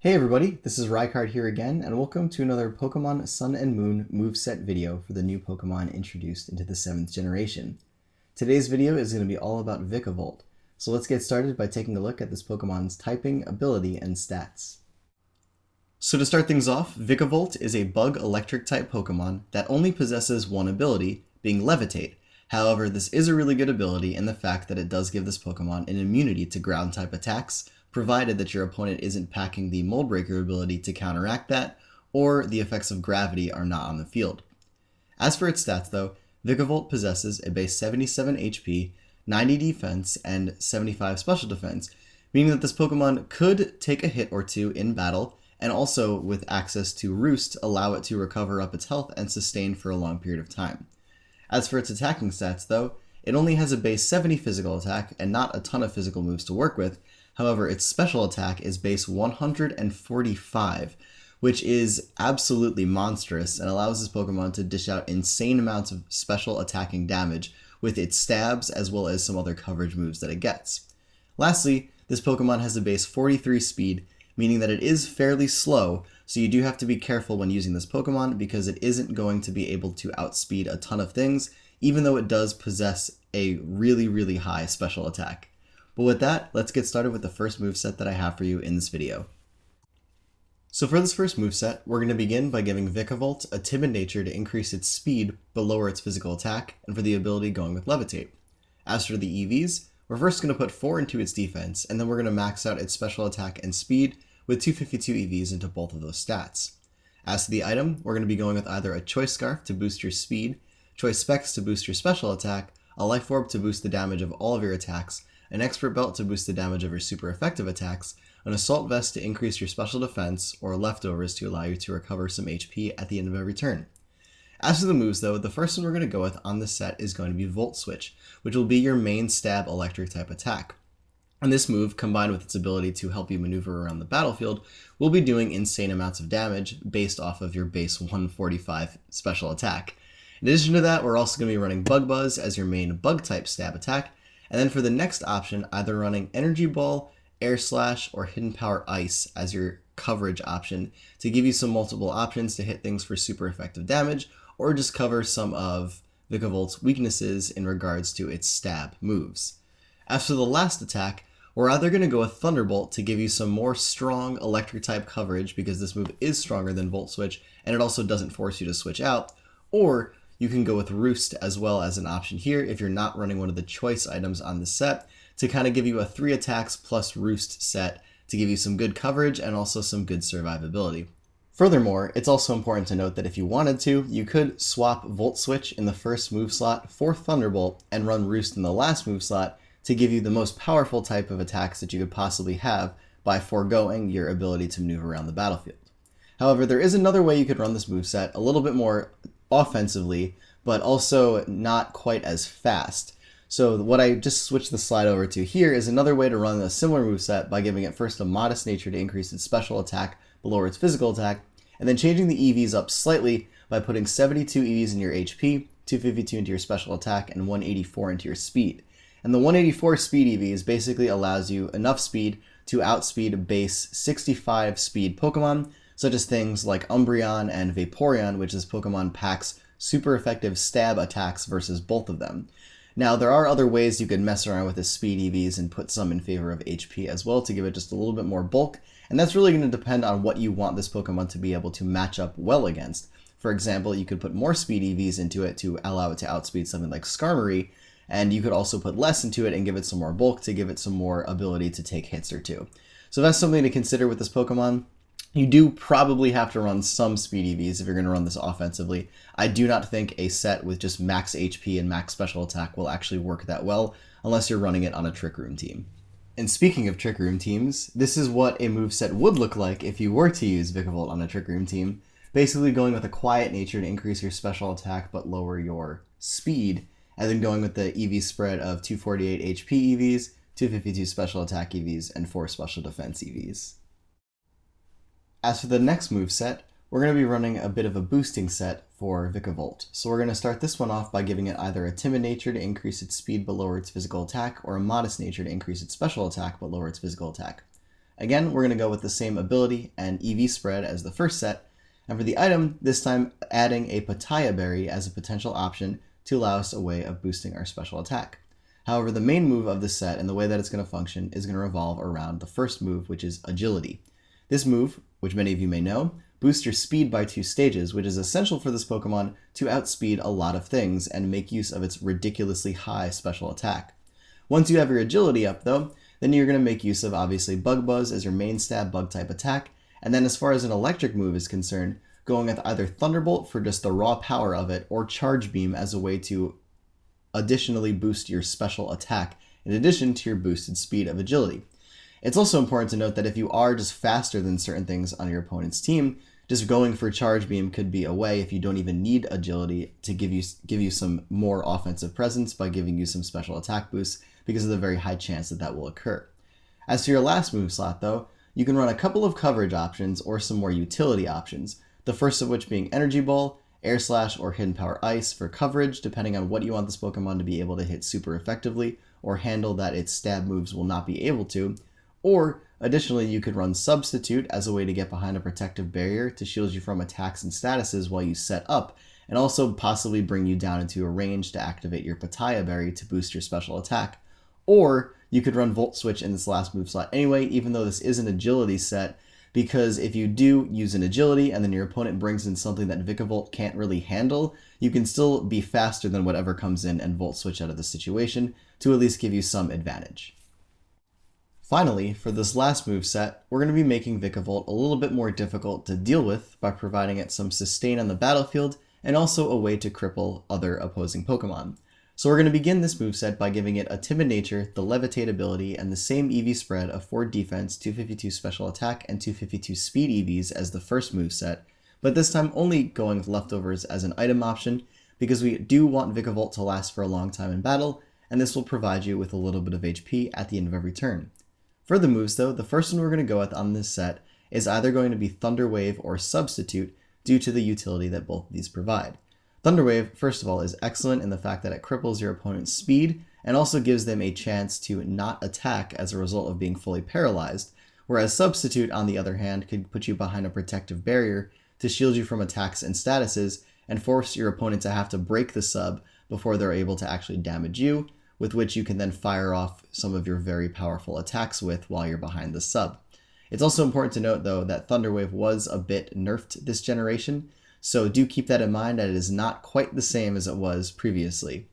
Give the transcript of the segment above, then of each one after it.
Hey everybody, this is Rykard here again, and welcome to another Pokemon Sun and Moon moveset video for the new Pokemon introduced into the 7th generation. Today's video is going to be all about Vikavolt, so let's get started by taking a look at this Pokemon's typing, ability, and stats. So to start things off, Vikavolt is a bug electric type Pokemon that only possesses one ability, being Levitate. However, this is a really good ability in the fact that it does give this Pokemon an immunity to ground type attacks, provided that your opponent isn't packing the Mold Breaker ability to counteract that, or the effects of gravity are not on the field. As for its stats though, Vikavolt possesses a base 77 HP, 90 defense, and 75 special defense, meaning that this Pokemon could take a hit or two in battle, and also with access to Roost, allow it to recover up its health and sustain for a long period of time. As for its attacking stats though, it only has a base 70 physical attack and not a ton of physical moves to work with. However, its special attack is base 145, which is absolutely monstrous and allows this Pokemon to dish out insane amounts of special attacking damage with its stabs as well as some other coverage moves that it gets. Lastly, this Pokemon has a base 43 speed, meaning that it is fairly slow, so you do have to be careful when using this Pokemon because it isn't going to be able to outspeed a ton of things, even though it does possess a really high special attack. But with that, let's get started with the first moveset that I have for you in this video. So for this first moveset, we're going to begin by giving Vikavolt a timid nature to increase its speed but lower its physical attack, and for the ability going with Levitate. As for the EVs, we're first going to put 4 into its defense, and then we're going to max out its special attack and speed with 252 EVs into both of those stats. As to the item, we're going to be going with either a Choice Scarf to boost your speed, Choice Specs to boost your special attack, a Life Orb to boost the damage of all of your attacks, an Expert Belt to boost the damage of your super effective attacks, an Assault Vest to increase your special defense, or leftovers to allow you to recover some HP at the end of every turn. As for the moves though, the first one we're going to go with on this set is going to be Volt Switch, which will be your main stab electric type attack. And this move, combined with its ability to help you maneuver around the battlefield, will be doing insane amounts of damage based off of your base 145 special attack. In addition to that, we're also going to be running Bug Buzz as your main bug type stab attack, and then for the next option, either running Energy Ball, Air Slash, or Hidden Power Ice as your coverage option to give you some multiple options to hit things for super effective damage, or just cover some of Vikavolt's weaknesses in regards to its stab moves. As for the last attack, we're either going to go with Thunderbolt to give you some more strong electric type coverage because this move is stronger than Volt Switch and it also doesn't force you to switch out, or you can go with Roost as well as an option here if you're not running one of the choice items on the set to kind of give you a 3 attacks plus Roost set to give you some good coverage and also some good survivability. Furthermore, it's also important to note that if you wanted to, you could swap Volt Switch in the first move slot for Thunderbolt and run Roost in the last move slot to give you the most powerful type of attacks that you could possibly have by foregoing your ability to maneuver around the battlefield. However, there is another way you could run this moveset a little bit more offensively, but also not quite as fast. So what I just switched the slide over to here is another way to run a similar moveset by giving it first a modest nature to increase its special attack but lower its physical attack, and then changing the EVs up slightly by putting 72 EVs in your HP, 252 into your special attack, and 184 into your speed. And the 184 speed EVs basically allows you enough speed to outspeed base 65 speed Pokemon, such as things like Umbreon and Vaporeon, which this Pokemon packs super effective stab attacks versus both of them. Now, there are other ways you could mess around with the speed EVs and put some in favor of HP as well to give it just a little bit more bulk, and that's really going to depend on what you want this Pokemon to be able to match up well against. For example, you could put more speed EVs into it to allow it to outspeed something like Skarmory, and you could also put less into it and give it some more bulk to give it some more ability to take hits or two. So that's something to consider with this Pokemon. You do probably have to run some speed EVs if you're going to run this offensively. I do not think a set with just max HP and max special attack will actually work that well unless you're running it on a Trick Room team. And speaking of Trick Room teams, this is what a moveset would look like if you were to use Vikavolt on a Trick Room team. Basically going with a quiet nature to increase your special attack but lower your speed, and then going with the EV spread of 248 HP EVs, 252 special attack EVs, and 4 special defense EVs. As for the next moveset, we're going to be running a bit of a boosting set for Vikavolt. So we're going to start this one off by giving it either a timid nature to increase its speed but lower its physical attack, or a modest nature to increase its special attack but lower its physical attack. Again, we're going to go with the same ability and EV spread as the first set, and for the item, this time adding a Pitaya Berry as a potential option to allow us a way of boosting our special attack. However, the main move of this set and the way that it's going to function is going to revolve around the first move, which is Agility. This move, which many of you may know, boosts your speed by 2 stages, which is essential for this Pokemon to outspeed a lot of things and make use of its ridiculously high special attack. Once you have your Agility up though, then you're going to make use of obviously Bug Buzz as your main stab bug type attack, and then as far as an electric move is concerned, going with either Thunderbolt for just the raw power of it, or Charge Beam as a way to additionally boost your special attack in addition to your boosted speed of Agility. It's also important to note that if you are just faster than certain things on your opponent's team, just going for Charge Beam could be a way, if you don't even need Agility, to give you some more offensive presence by giving you some special attack boosts because of the very high chance that that will occur. As for your last move slot though, you can run a couple of coverage options or some more utility options, the first of which being Energy Ball, Air Slash, or Hidden Power Ice for coverage, depending on what you want this Pokemon to be able to hit super effectively or handle that its stab moves will not be able to. Or, additionally, you could run Substitute as a way to get behind a protective barrier to shield you from attacks and statuses while you set up, and also possibly bring you down into a range to activate your Pitaya Berry to boost your special attack. Or, you could run Volt Switch in this last move slot anyway, even though this is an Agility set, because if you do use an Agility and then your opponent brings in something that Vikavolt can't really handle, you can still be faster than whatever comes in and Volt Switch out of the situation to at least give you some advantage. Finally, for this last moveset, we're going to be making Vikavolt a little bit more difficult to deal with by providing it some sustain on the battlefield and also a way to cripple other opposing Pokemon. So we're going to begin this moveset by giving it a Timid Nature, the Levitate ability, and the same EV spread of 4 defense, 252 special attack, and 252 speed EVs as the first moveset, but this time only going with leftovers as an item option because we do want Vikavolt to last for a long time in battle, and this will provide you with a little bit of HP at the end of every turn. For the moves though, the first one we're going to go with on this set is either going to be Thunder Wave or Substitute due to the utility that both of these provide. Thunder Wave, first of all, is excellent in the fact that it cripples your opponent's speed and also gives them a chance to not attack as a result of being fully paralyzed, whereas Substitute, on the other hand, could put you behind a protective barrier to shield you from attacks and statuses and force your opponent to have to break the sub before they're able to actually damage you, with which you can then fire off some of your very powerful attacks with while you're behind the sub. It's also important to note though that Thunder Wave was a bit nerfed this generation, so do keep that in mind that it is not quite the same as it was previously.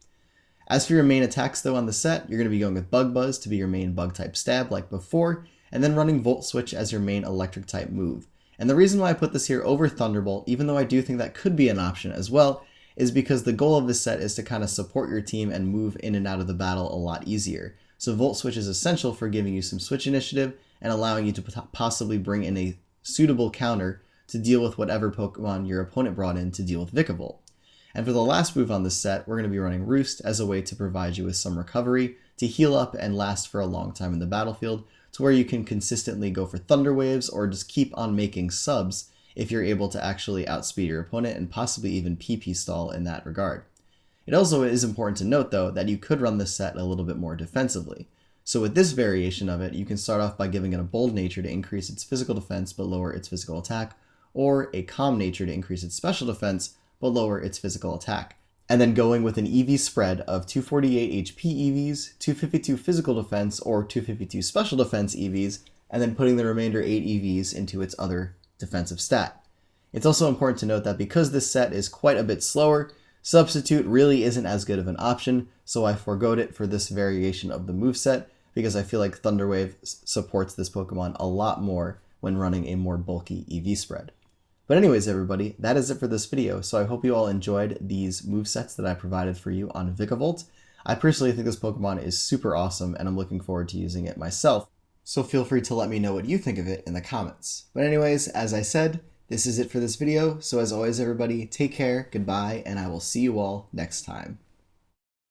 As for your main attacks though on the set, you're going to be going with Bug Buzz to be your main bug type stab like before, and then running Volt Switch as your main electric type move. And the reason why I put this here over Thunderbolt, even though I do think that could be an option as well, is because the goal of this set is to kind of support your team and move in and out of the battle a lot easier. So Volt Switch is essential for giving you some switch initiative and allowing you to possibly bring in a suitable counter to deal with whatever Pokemon your opponent brought in to deal with Vikavolt. And for the last move on this set, we're going to be running Roost as a way to provide you with some recovery to heal up and last for a long time in the battlefield, to where you can consistently go for Thunder Waves or just keep on making subs if you're able to actually outspeed your opponent and possibly even PP stall in that regard. It also is important to note though that you could run this set a little bit more defensively. So with this variation of it, you can start off by giving it a Bold Nature to increase its physical defense but lower its physical attack, or a Calm Nature to increase its special defense but lower its physical attack. And then going with an EV spread of 248 HP EVs, 252 physical defense or 252 special defense EVs, and then putting the remainder 8 EVs into its other defensive stat. It's also important to note that because this set is quite a bit slower, Substitute really isn't as good of an option, so I forgoed it for this variation of the moveset because I feel like Thunder Wave supports this Pokemon a lot more when running a more bulky EV spread. But anyways, everybody, that is it for this video, so I hope you all enjoyed these movesets that I provided for you on Vikavolt. I personally think this Pokemon is super awesome, and I'm looking forward to using it myself, so feel free to let me know what you think of it in the comments. But anyways, as I said, this is it for this video, so as always everybody, take care, goodbye, and I will see you all next time.